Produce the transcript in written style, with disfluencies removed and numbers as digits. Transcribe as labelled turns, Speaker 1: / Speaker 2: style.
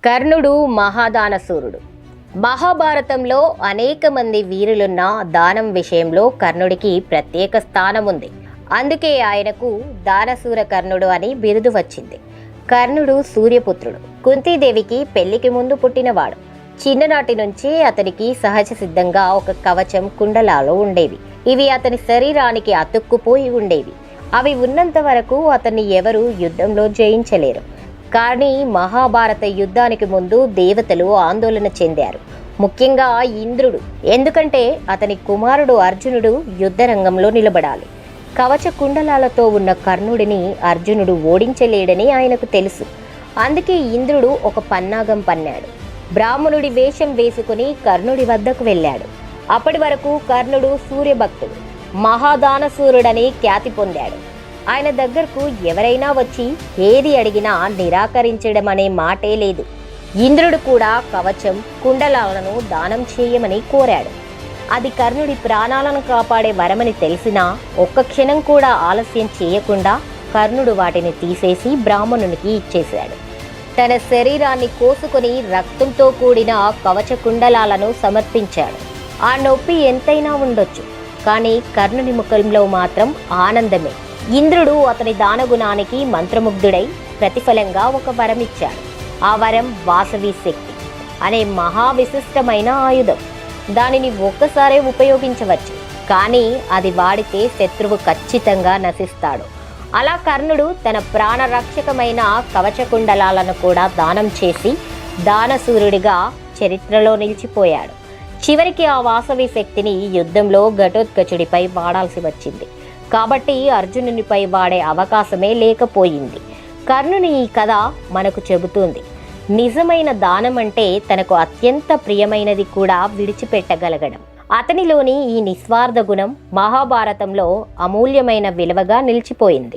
Speaker 1: కర్ణుడు మహాదానశూరుడు. మహాభారతంలో అనేక మంది వీరులున్న దానం విషయంలో కర్ణుడికి ప్రత్యేక స్థానం ఉంది. అందుకే ఆయనకు దానశూర కర్ణుడు అని బిరుదు వచ్చింది. కర్ణుడు సూర్యపుత్రుడు. కుంతీదేవికి పెళ్లికి ముందు పుట్టినవాడు. చిన్ననాటి నుంచి అతనికి సహజ సిద్ధంగా ఒక కవచం, కుండలాలు ఉండేవి. ఇవి అతని శరీరానికి అతుక్కుపోయి ఉండేవి. అవి ఉన్నంత వరకు అతన్ని ఎవరూ యుద్ధంలో జయించలేరు. కానీ మహాభారత యుద్ధానికి ముందు దేవతలు ఆందోళన చెందారు, ముఖ్యంగా ఇంద్రుడు. ఎందుకంటే అతని కుమారుడు అర్జునుడు యుద్ధ రంగంలో నిలబడాలి. కవచ కుండలాలతో ఉన్న కర్ణుడిని అర్జునుడు ఓడించలేడని ఆయనకు తెలుసు. అందుకే ఇంద్రుడు ఒక పన్నాగం పన్నాడు. బ్రాహ్మణుడి వేషం వేసుకుని కర్ణుడి వద్దకు వెళ్ళాడు. అప్పటి వరకు కర్ణుడు సూర్యభక్తుడు, మహాదానశూరుడని ఖ్యాతి పొందాడు. ఆయన దగ్గరకు ఎవరైనా వచ్చి ఏది అడిగినా నిరాకరించడం అనే మాటే లేదు. ఇంద్రుడు కూడా కవచం, కుండలాలను దానం చేయమని కోరాడు. అది కర్ణుడి ప్రాణాలను కాపాడే వరమని తెలిసినా ఒక్క క్షణం కూడా ఆలస్యం చేయకుండా కర్ణుడు వాటిని తీసేసి బ్రాహ్మణునికి ఇచ్చేశాడు. తన శరీరాన్ని కోసుకొని రక్తంతో కూడిన కవచ కుండలాలను సమర్పించాడు. ఆ నొప్పి ఎంతైనా ఉండొచ్చు, కానీ కర్ణుని ముఖంలో మాత్రం ఆనందమే. ఇంద్రుడు అతని దానగుణానికి మంత్రముగ్ధుడై ప్రతిఫలంగా ఒక వరం ఇచ్చాడు. ఆ వరం వాసవి శక్తి అనే మహావిశిష్టమైన ఆయుధం. దానిని ఒక్కసారే ఉపయోగించవచ్చు, కానీ అది వాడితే శత్రువు ఖచ్చితంగా నశిస్తాడు. అలా కర్ణుడు తన ప్రాణరక్షకమైన కవచకుండలాలను కూడా దానం చేసి దానశూరుడిగా చరిత్రలో నిలిచిపోయాడు. చివరికి ఆ వాసవి శక్తిని యుద్ధంలో ఘటోత్కచుడిపై వాడాల్సి వచ్చింది. కాబట్టి అర్జునునిపై వాడే అవకాశమే లేకపోయింది. కర్ణుని ఈ కథ మనకు చెబుతుంది, నిజమైన దానం అంటే తనకు అత్యంత ప్రియమైనది కూడా విడిచిపెట్టగలగడం. అతనిలోని ఈ నిస్వార్థ గుణం మహాభారతంలో అమూల్యమైన విలువగా నిలిచిపోయింది.